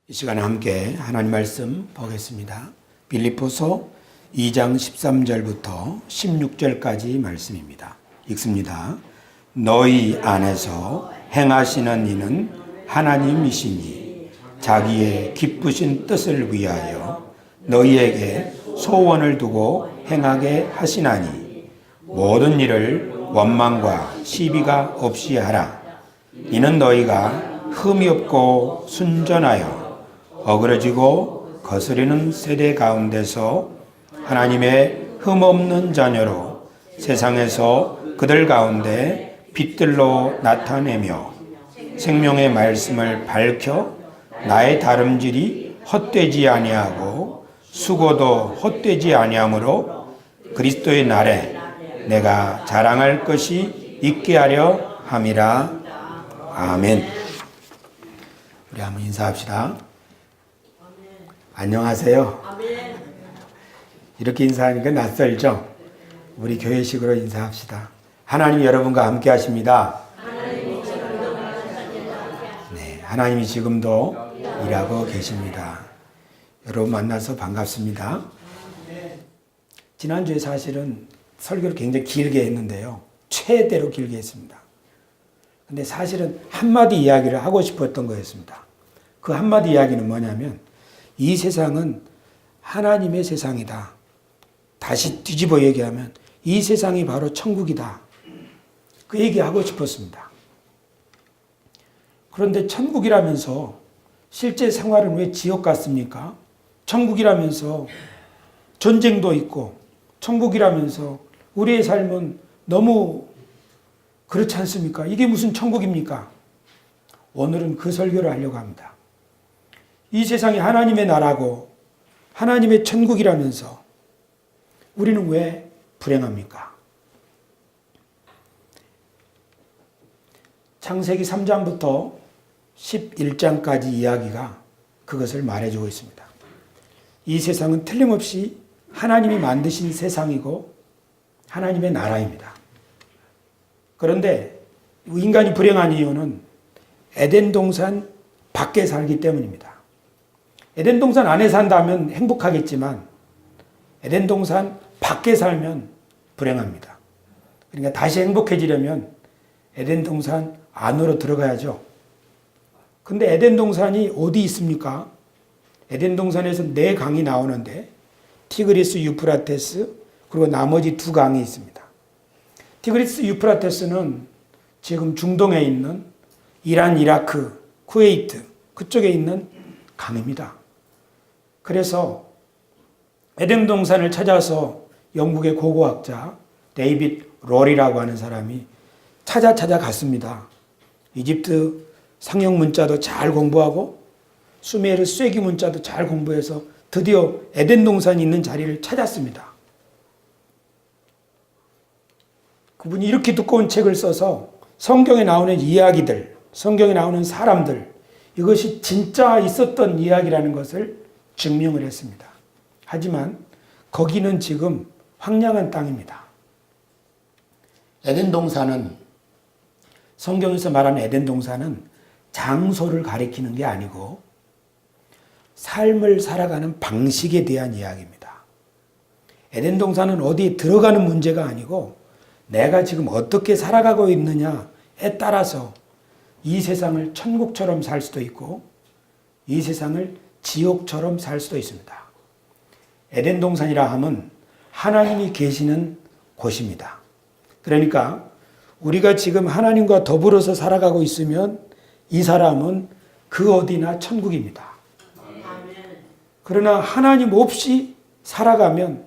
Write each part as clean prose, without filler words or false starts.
이 시간에 함께 하나님 말씀 보겠습니다. 빌립보서 2장 13절부터 16절까지 말씀입니다. 읽습니다. 너희 안에서 행하시는 이는 하나님이시니 자기의 기쁘신 뜻을 위하여 너희에게 소원을 두고 행하게 하시나니 모든 일을 원망과 시비가 없이 하라. 이는 너희가 흠이 없고 순전하여 어그러지고 거스리는 세대 가운데서 하나님의 흠없는 자녀로 세상에서 그들 가운데 빛들로 나타내며 생명의 말씀을 밝혀 나의 다름질이 헛되지 아니하고 수고도 헛되지 아니하므로 그리스도의 날에 내가 자랑할 것이 있게 하려 함이라. 아멘. 우리 한번 인사합시다. 안녕하세요. 이렇게 인사하니까 낯설죠? 우리 교회식으로 인사합시다. 하나님 여러분과 함께 하십니다. 네, 하나님이 지금도 일하고 계십니다. 여러분 만나서 반갑습니다. 지난주에 사실은 설교를 굉장히 길게 했는데요. 최대로 길게 했습니다. 근데 사실은 한마디 이야기를 하고 싶었던 거였습니다. 그 한마디 이야기는 뭐냐면 이 세상은 하나님의 세상이다. 다시 뒤집어 얘기하면 이 세상이 바로 천국이다. 그 얘기하고 싶었습니다. 그런데 천국이라면서 실제 생활은 왜 지옥 같습니까? 천국이라면서 전쟁도 있고 천국이라면서 우리의 삶은 너무 그렇지 않습니까? 이게 무슨 천국입니까? 오늘은 그 설교를 하려고 합니다. 이 세상이 하나님의 나라고 하나님의 천국이라면서 우리는 왜 불행합니까? 창세기 3장부터 11장까지 이야기가 그것을 말해주고 있습니다. 이 세상은 틀림없이 하나님이 만드신 세상이고 하나님의 나라입니다. 그런데 인간이 불행한 이유는 에덴 동산 밖에 살기 때문입니다. 에덴 동산 안에 산다면 행복하겠지만 에덴 동산 밖에 살면 불행합니다. 그러니까 다시 행복해지려면 에덴 동산 안으로 들어가야죠. 근데 에덴 동산이 어디 있습니까? 에덴 동산에서 4강이 나오는데 티그리스, 유프라테스 그리고 나머지 2강이 있습니다. 티그리스, 유프라테스는 지금 중동에 있는 이란, 이라크, 쿠웨이트 그쪽에 있는 강입니다. 그래서 에덴 동산을 찾아서 영국의 고고학자 데이빗 롤이라고 하는 사람이 찾아갔습니다. 이집트 상형 문자도 잘 공부하고 수메르 쐐기 문자도 잘 공부해서 드디어 에덴 동산이 있는 자리를 찾았습니다. 그분이 이렇게 두꺼운 책을 써서 성경에 나오는 이야기들, 성경에 나오는 사람들, 이것이 진짜 있었던 이야기라는 것을 증명을 했습니다. 하지만 거기는 지금 황량한 땅입니다. 에덴 동산은 성경에서 말하는 에덴 동산은 장소를 가리키는 게 아니고 삶을 살아가는 방식에 대한 이야기입니다. 에덴 동산은 어디 들어가는 문제가 아니고 내가 지금 어떻게 살아가고 있느냐에 따라서 이 세상을 천국처럼 살 수도 있고 이 세상을 지옥처럼 살 수도 있습니다. 에덴 동산이라 함은 하나님이 계시는 곳입니다. 그러니까 우리가 지금 하나님과 더불어서 살아가고 있으면 이 사람은 그 어디나 천국입니다. 그러나 하나님 없이 살아가면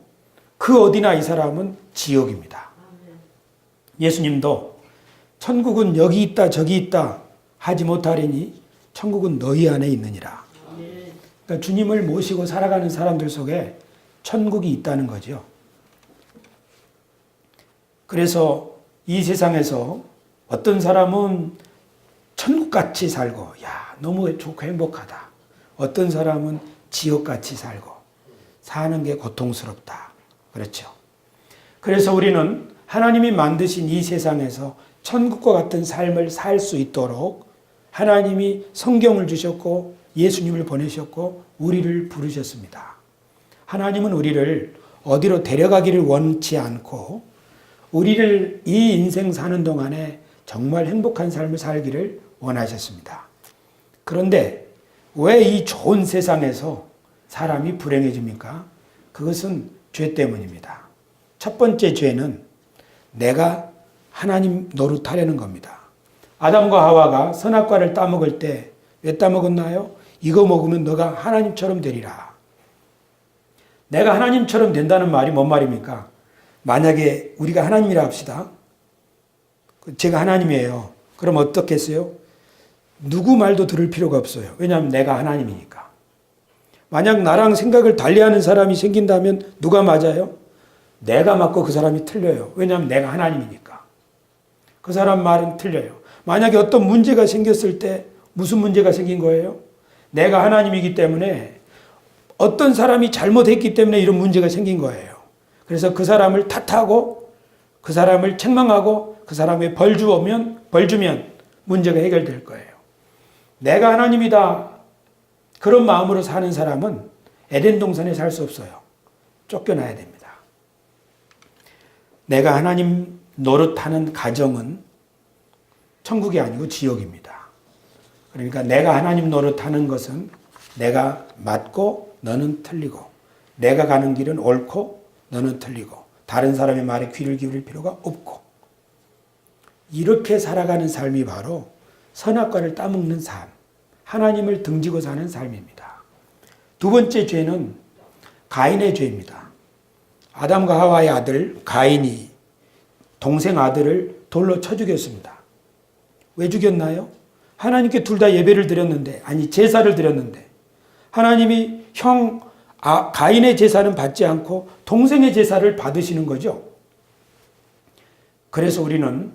그 어디나 이 사람은 지옥입니다. 예수님도 천국은 여기 있다 저기 있다 하지 못하리니 천국은 너희 안에 있느니라. 그러니까 주님을 모시고 살아가는 사람들 속에 천국이 있다는 거죠. 그래서 이 세상에서 어떤 사람은 천국같이 살고 야 너무 좋고 행복하다. 어떤 사람은 지옥같이 살고 사는 게 고통스럽다. 그렇죠. 그래서 우리는 하나님이 만드신 이 세상에서 천국과 같은 삶을 살 수 있도록 하나님이 성경을 주셨고 예수님을 보내셨고 우리를 부르셨습니다. 하나님은 우리를 어디로 데려가기를 원치 않고 우리를 이 인생 사는 동안에 정말 행복한 삶을 살기를 원하셨습니다. 그런데 왜 이 좋은 세상에서 사람이 불행해집니까? 그것은 죄 때문입니다. 첫 번째 죄는 내가 하나님 노릇하려는 겁니다. 아담과 하와가 선악과를 따먹을 때 왜 따먹었나요? 이거 먹으면 너가 하나님처럼 되리라. 내가 하나님처럼 된다는 말이 뭔 말입니까? 만약에 우리가 하나님이라 합시다. 제가 하나님이에요. 그럼 어떻겠어요? 누구 말도 들을 필요가 없어요. 왜냐하면 내가 하나님이니까. 만약 나랑 생각을 달리하는 사람이 생긴다면 누가 맞아요? 내가 맞고 그 사람이 틀려요. 왜냐하면 내가 하나님이니까. 그 사람 말은 틀려요. 만약에 어떤 문제가 생겼을 때 무슨 문제가 생긴 거예요? 내가 하나님이기 때문에 어떤 사람이 잘못했기 때문에 이런 문제가 생긴 거예요. 그래서 그 사람을 탓하고 그 사람을 책망하고 그 사람에 벌 주면 문제가 해결될 거예요. 내가 하나님이다. 그런 마음으로 사는 사람은 에덴 동산에 살 수 없어요. 쫓겨나야 됩니다. 내가 하나님 노릇하는 가정은 천국이 아니고 지옥입니다. 그러니까 내가 하나님 노릇하는 것은 내가 맞고 너는 틀리고 내가 가는 길은 옳고 너는 틀리고 다른 사람의 말에 귀를 기울일 필요가 없고 이렇게 살아가는 삶이 바로 선악과를 따먹는 삶, 하나님을 등지고 사는 삶입니다. 두 번째 죄는 가인의 죄입니다. 아담과 하와의 아들 가인이 동생 아들을 돌로 쳐 죽였습니다. 왜 죽였나요? 하나님께 둘 다 예배를 드렸는데, 아니 제사를 드렸는데 하나님이 가인의 제사는 받지 않고 동생의 제사를 받으시는 거죠. 그래서 우리는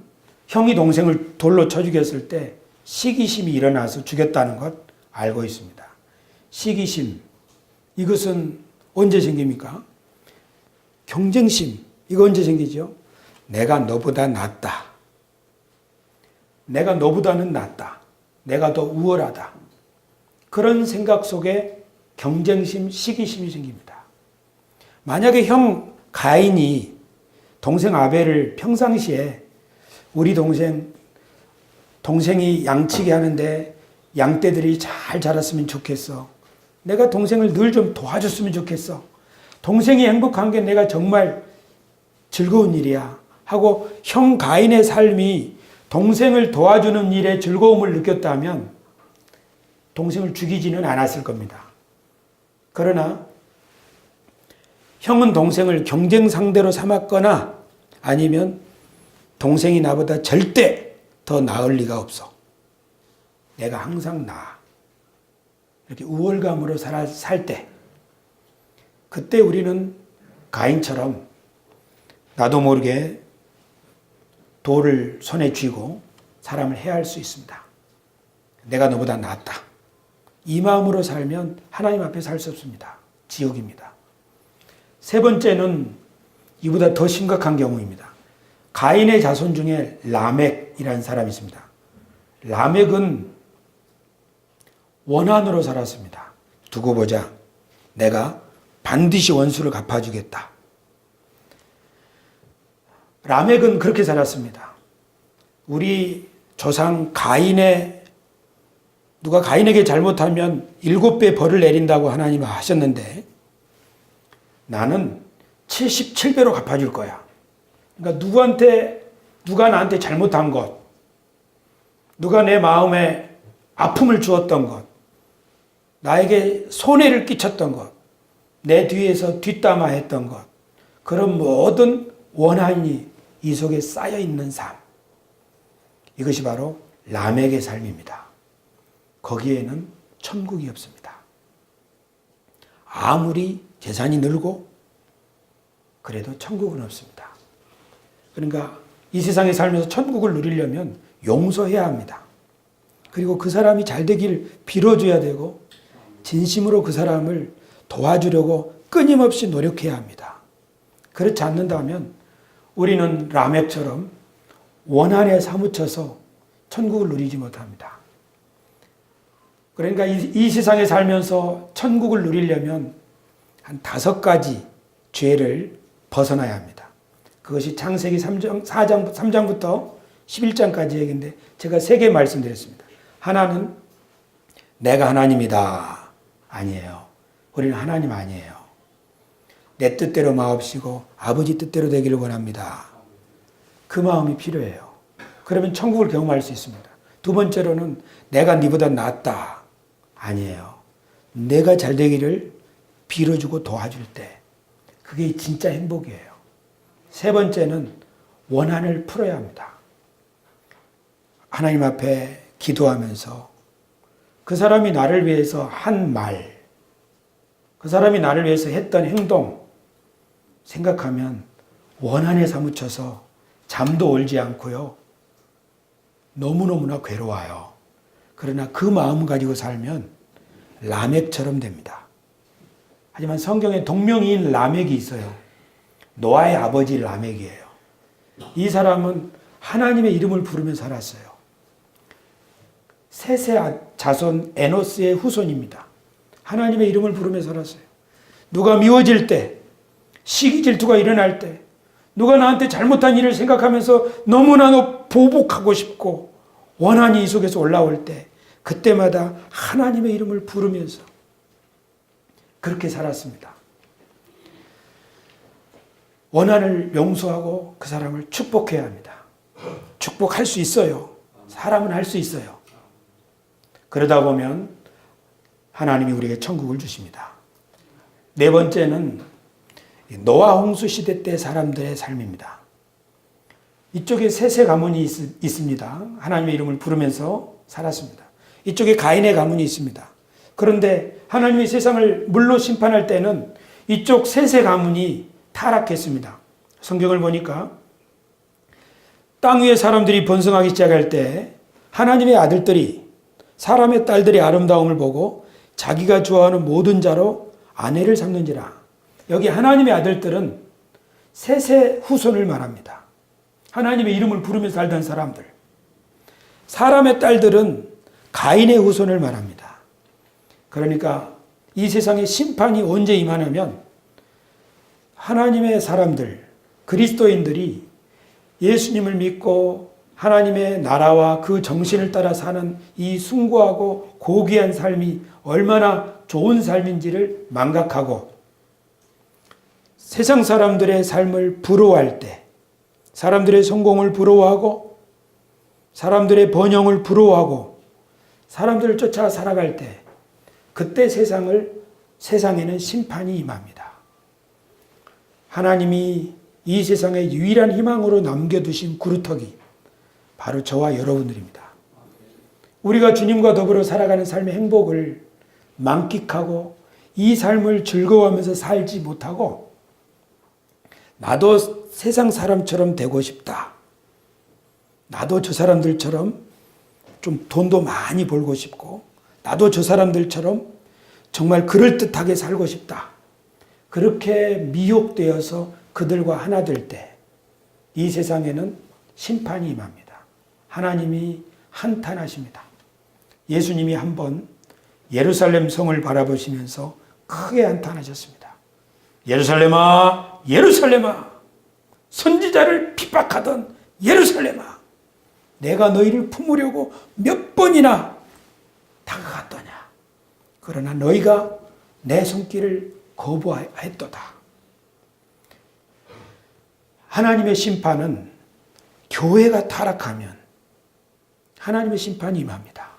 형이 동생을 돌로 쳐 죽였을 때 시기심이 일어나서 죽였다는 것 알고 있습니다. 시기심, 이것은 언제 생깁니까? 경쟁심, 이거 언제 생기죠? 내가 너보다 낫다. 내가 너보다는 낫다. 내가 더 우월하다. 그런 생각 속에 경쟁심, 시기심이 생깁니다. 만약에 형 가인이 동생 아벨을 평상시에 우리 동생이 양치기 하는데 양떼들이 잘 자랐으면 좋겠어. 내가 동생을 늘 좀 도와줬으면 좋겠어. 동생이 행복한 게 내가 정말 즐거운 일이야. 하고 형 가인의 삶이 동생을 도와주는 일에 즐거움을 느꼈다면 동생을 죽이지는 않았을 겁니다. 그러나 형은 동생을 경쟁 상대로 삼았거나 아니면 동생이 나보다 절대 더 나을 리가 없어. 내가 항상 나아. 이렇게 우월감으로 살 때, 그때 우리는 가인처럼 나도 모르게 돌을 손에 쥐고 사람을 해할 수 있습니다. 내가 너보다 낫다. 이 마음으로 살면 하나님 앞에 살 수 없습니다. 지옥입니다. 세 번째는 이보다 더 심각한 경우입니다. 가인의 자손 중에 라멕이라는 사람이 있습니다. 라멕은 원한으로 살았습니다. 두고 보자. 내가 반드시 원수를 갚아주겠다. 라멕은 그렇게 살았습니다. 우리 조상 누가 가인에게 잘못하면 7배 벌을 내린다고 하나님은 하셨는데 나는 77배로 갚아줄 거야. 그러니까 누가 나한테 잘못한 것, 누가 내 마음에 아픔을 주었던 것, 나에게 손해를 끼쳤던 것, 내 뒤에서 뒷담화했던 것, 그런 모든 원한이 이 속에 쌓여 있는 삶, 이것이 바로 라멕의 삶입니다. 거기에는 천국이 없습니다. 아무리 재산이 늘고 그래도 천국은 없습니다. 그러니까 이 세상에 살면서 천국을 누리려면 용서해야 합니다. 그리고 그 사람이 잘 되길 빌어줘야 되고 진심으로 그 사람을 도와주려고 끊임없이 노력해야 합니다. 그렇지 않는다면 우리는 라멕처럼 원한에 사무쳐서 천국을 누리지 못합니다. 그러니까 이 세상에 살면서 천국을 누리려면 한 5가지 죄를 벗어나야 합니다. 그것이 창세기 3장부터 11장까지 얘기인데 제가 3개 말씀드렸습니다. 하나는 내가 하나님이다. 아니에요. 우리는 하나님 아니에요. 내 뜻대로 마옵시고 아버지 뜻대로 되기를 원합니다. 그 마음이 필요해요. 그러면 천국을 경험할 수 있습니다. 두 번째로는 내가 네보다 낫다. 아니에요. 내가 잘 되기를 빌어주고 도와줄 때 그게 진짜 행복이에요. 세 번째는 원한을 풀어야 합니다. 하나님 앞에 기도하면서 그 사람이 나를 위해서 한 말, 그 사람이 나를 위해서 했던 행동 생각하면 원한에 사무쳐서 잠도 올지 않고요. 너무너무나 괴로워요. 그러나 그 마음 가지고 살면 라멕처럼 됩니다. 하지만 성경에 동명이인 라멕이 있어요. 노아의 아버지 라멕이에요. 이 사람은 하나님의 이름을 부르며 살았어요. 셋의 자손 에노스의 후손입니다. 하나님의 이름을 부르며 살았어요. 누가 미워질 때, 시기 질투가 일어날 때, 누가 나한테 잘못한 일을 생각하면서 너무나 보복하고 싶고 원한이 이 속에서 올라올 때 그때마다 하나님의 이름을 부르면서 그렇게 살았습니다. 원한을 용서하고 그 사람을 축복해야 합니다. 축복할 수 있어요. 사람은 할 수 있어요. 그러다 보면 하나님이 우리에게 천국을 주십니다. 네 번째는 노아 홍수 시대 때 사람들의 삶입니다. 이쪽에 셋의 가문이 있습니다. 하나님의 이름을 부르면서 살았습니다. 이쪽에 가인의 가문이 있습니다. 그런데 하나님이 세상을 물로 심판할 때는 이쪽 셋의 가문이 타락했습니다. 성경을 보니까 땅 위에 사람들이 번성하기 시작할 때 하나님의 아들들이 사람의 딸들의 아름다움을 보고 자기가 좋아하는 모든 자로 아내를 삼는지라. 여기 하나님의 아들들은 셋의 후손을 말합니다. 하나님의 이름을 부르며 살던 사람들. 사람의 딸들은 가인의 후손을 말합니다. 그러니까 이 세상에 심판이 언제 임하냐면 하나님의 사람들, 그리스도인들이 예수님을 믿고 하나님의 나라와 그 정신을 따라 사는 이 숭고하고 고귀한 삶이 얼마나 좋은 삶인지를 망각하고 세상 사람들의 삶을 부러워할 때, 사람들의 성공을 부러워하고 사람들의 번영을 부러워하고 사람들을 쫓아 살아갈 때 그때 세상에는 심판이 임합니다. 하나님이 이 세상의 유일한 희망으로 남겨두신 구루터기 바로 저와 여러분들입니다. 우리가 주님과 더불어 살아가는 삶의 행복을 만끽하고 이 삶을 즐거워하면서 살지 못하고 나도 세상 사람처럼 되고 싶다. 나도 저 사람들처럼 좀 돈도 많이 벌고 싶고 나도 저 사람들처럼 정말 그럴듯하게 살고 싶다. 그렇게 미혹되어서 그들과 하나 될 때 이 세상에는 심판이 임합니다. 하나님이 한탄하십니다. 예수님이 한번 예루살렘 성을 바라보시면서 크게 한탄하셨습니다. 예루살렘아, 예루살렘아, 선지자를 핍박하던 예루살렘아, 내가 너희를 품으려고 몇 번이나 다가갔더냐. 그러나 너희가 내 손길을 거부하였도다. 하나님의 심판은 교회가 타락하면 하나님의 심판이 임합니다.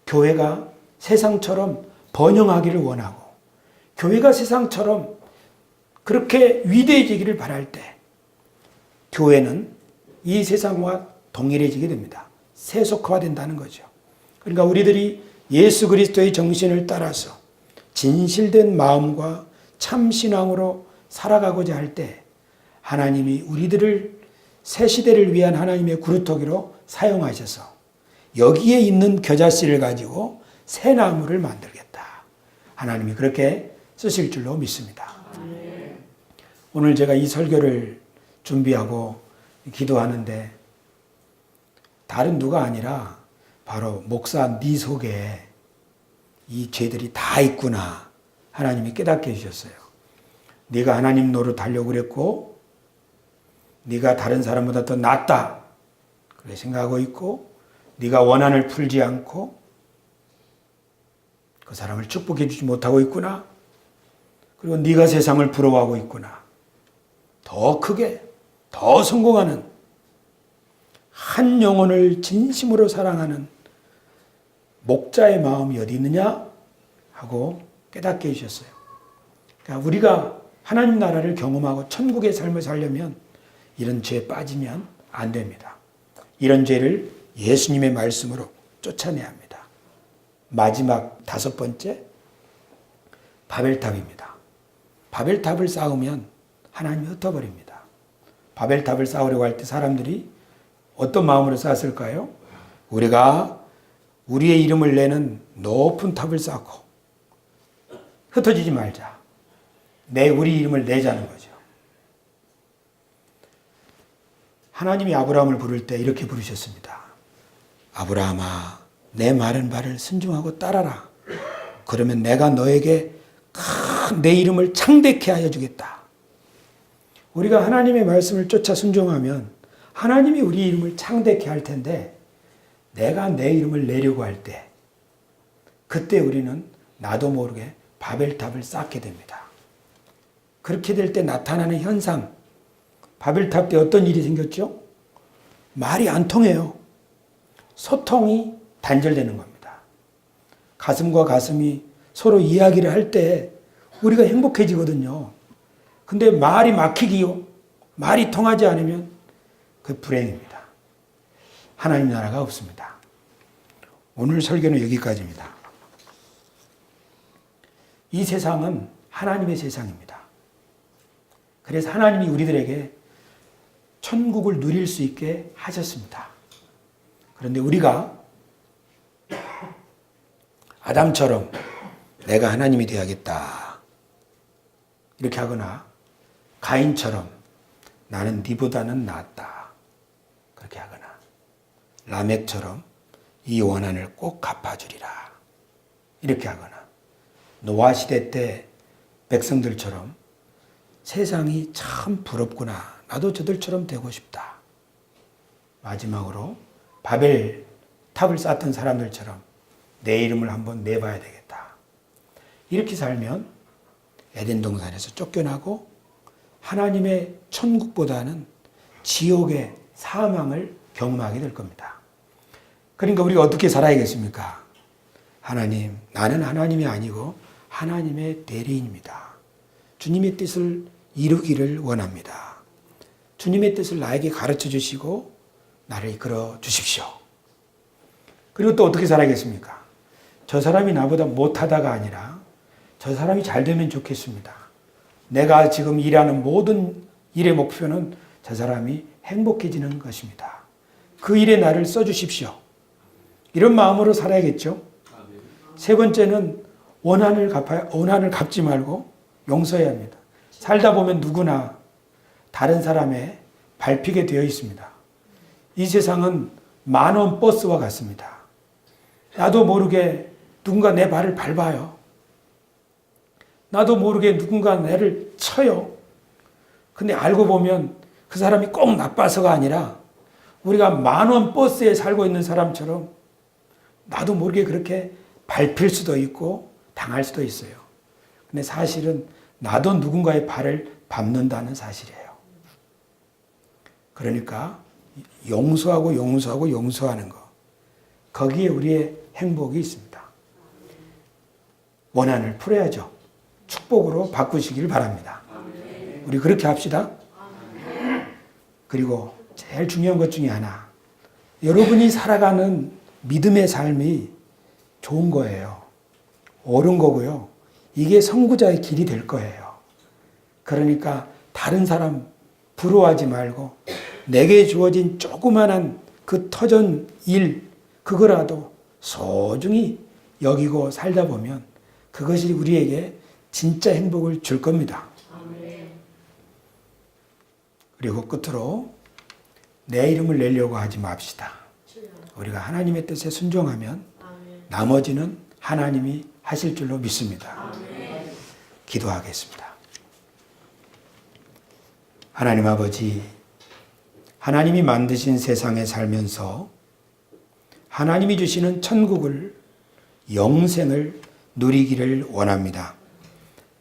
교회가 세상처럼 번영하기를 원하고 교회가 세상처럼 그렇게 위대해지기를 바랄 때 교회는 이 세상과 동일해지게 됩니다. 세속화된다는 거죠. 그러니까 우리들이 예수 그리스도의 정신을 따라서 진실된 마음과 참신앙으로 살아가고자 할 때 하나님이 우리들을 새 시대를 위한 하나님의 구루터기로 사용하셔서 여기에 있는 겨자씨를 가지고 새 나무를 만들겠다. 하나님이 그렇게 쓰실 줄로 믿습니다. 오늘 제가 이 설교를 준비하고 기도하는데 다른 누가 아니라 바로 목사 니 속에 이 죄들이 다 있구나 하나님이 깨닫게 해주셨어요. 네가 하나님 노릇하려고 그랬고 네가 다른 사람보다 더 낫다 그렇게 생각하고 있고 네가 원한을 풀지 않고 그 사람을 축복해 주지 못하고 있구나. 그리고 네가 세상을 부러워하고 있구나. 더 크게 더 성공하는 한 영혼을 진심으로 사랑하는 목자의 마음이 어디 있느냐 하고 깨닫게 해주셨어요. 그러니까 우리가 하나님 나라를 경험하고 천국의 삶을 살려면 이런 죄에 빠지면 안 됩니다. 이런 죄를 예수님의 말씀으로 쫓아내야 합니다. 마지막 5번째, 바벨탑입니다. 바벨탑을 쌓으면 하나님이 흩어버립니다. 바벨탑을 쌓으려고 할 때 사람들이 어떤 마음으로 쌓았을까요? 우리가 우리의 이름을 내는 높은 탑을 쌓고 흩어지지 말자. 우리 이름을 내자는 거죠. 하나님이 아브라함을 부를 때 이렇게 부르셨습니다. 아브라함아, 내 말한 바를 순종하고 따라라. 그러면 내가 너에게 큰 내 이름을 창대케 하여 주겠다. 우리가 하나님의 말씀을 쫓아 순종하면 하나님이 우리 이름을 창대케 할 텐데 내가 내 이름을 내려고 할 때 그때 우리는 나도 모르게 바벨탑을 쌓게 됩니다. 그렇게 될 때 나타나는 현상, 바벨탑 때 어떤 일이 생겼죠? 말이 안 통해요. 소통이 단절되는 겁니다. 가슴과 가슴이 서로 이야기를 할 때 우리가 행복해지거든요. 근데 말이 막히기요. 말이 통하지 않으면 그 불행입니다. 하나님 나라가 없습니다. 오늘 설교는 여기까지입니다. 이 세상은 하나님의 세상입니다. 그래서 하나님이 우리들에게 천국을 누릴 수 있게 하셨습니다. 그런데 우리가 아담처럼 내가 하나님이 되어야겠다 이렇게 하거나 가인처럼 나는 네보다는 낫다 그렇게 하거나 라멕처럼 이 원한을 꼭 갚아주리라 이렇게 하거나 노아 시대 때 백성들처럼 세상이 참 부럽구나 나도 저들처럼 되고 싶다. 마지막으로 바벨 탑을 쌓던 사람들처럼 내 이름을 한번 내봐야 되겠다. 이렇게 살면 에덴 동산에서 쫓겨나고 하나님의 천국보다는 지옥의 사망을 경험하게 될 겁니다. 그러니까 우리가 어떻게 살아야겠습니까? 하나님, 나는 하나님이 아니고 하나님의 대리인입니다. 주님의 뜻을 이루기를 원합니다. 주님의 뜻을 나에게 가르쳐 주시고 나를 이끌어 주십시오. 그리고 또 어떻게 살아야겠습니까? 저 사람이 나보다 못하다가 아니라 저 사람이 잘 되면 좋겠습니다. 내가 지금 일하는 모든 일의 목표는 저 사람이 행복해지는 것입니다. 그 일에 나를 써주십시오. 이런 마음으로 살아야겠죠. 세 번째는 원한을 갚지 말고 용서해야 합니다. 살다 보면 누구나 다른 사람의 밟히게 되어 있습니다. 이 세상은 만원 버스와 같습니다. 나도 모르게 누군가 내 발을 밟아요. 나도 모르게 누군가 나를 쳐요. 근데 알고 보면 그 사람이 꼭 나빠서가 아니라 우리가 만원 버스에 살고 있는 사람처럼 나도 모르게 그렇게 밟힐 수도 있고 당할 수도 있어요. 근데 사실은 나도 누군가의 발을 밟는다는 사실이에요. 그러니까 용서하는 거. 거기에 우리의 행복이 있습니다. 원한을 풀어야죠. 축복으로 바꾸시길 바랍니다. 우리 그렇게 합시다. 그리고 제일 중요한 것 중에 하나. 여러분이 살아가는 믿음의 삶이 좋은 거예요. 옳은 거고요. 이게 선구자의 길이 될 거예요. 그러니까 다른 사람 부러워하지 말고 내게 주어진 조그만한 그 터전 일 그거라도 소중히 여기고 살다 보면 그것이 우리에게 진짜 행복을 줄 겁니다. 그리고 끝으로 내 이름을 내려고 하지 맙시다. 우리가 하나님의 뜻에 순종하면 나머지는 하나님이 하실 줄로 믿습니다. 기도하겠습니다. 하나님 아버지, 하나님이 만드신 세상에 살면서 하나님이 주시는 천국을, 영생을 누리기를 원합니다.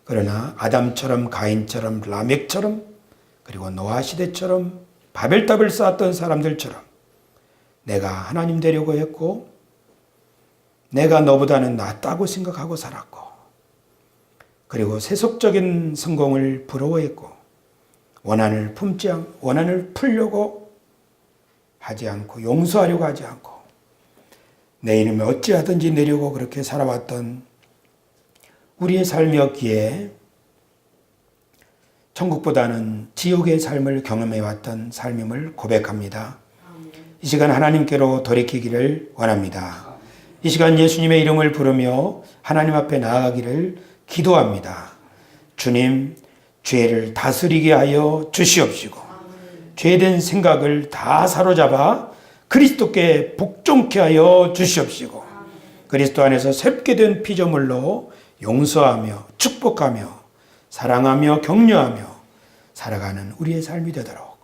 그러나 아담처럼, 가인처럼, 라멕처럼, 그리고 노아 시대처럼 바벨탑을 쌓았던 사람들처럼 내가 하나님 되려고 했고 내가 너보다는 낫다고 생각하고 살았고, 그리고 세속적인 성공을 부러워했고 원한을 풀려고 하지 않고 용서하려고 하지 않고 내 이름에 어찌하든지 내려고 그렇게 살아왔던 우리의 삶이었기에 천국보다는 지옥의 삶을 경험해왔던 삶임을 고백합니다. 이 시간 하나님께로 돌이키기를 원합니다. 이 시간 예수님의 이름을 부르며 하나님 앞에 나아가기를 기도합니다. 주님, 죄를 다스리게 하여 주시옵시고 죄된 생각을 다 사로잡아 그리스도께 복종케 하여 주시옵시고 그리스도 안에서 새롭게 된 피조물로 용서하며 축복하며 사랑하며 격려하며 살아가는 우리의 삶이 되도록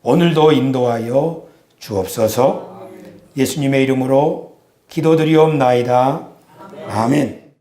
오늘도 인도하여 주옵소서. 예수님의 이름으로 기도드리옵나이다. 아멘.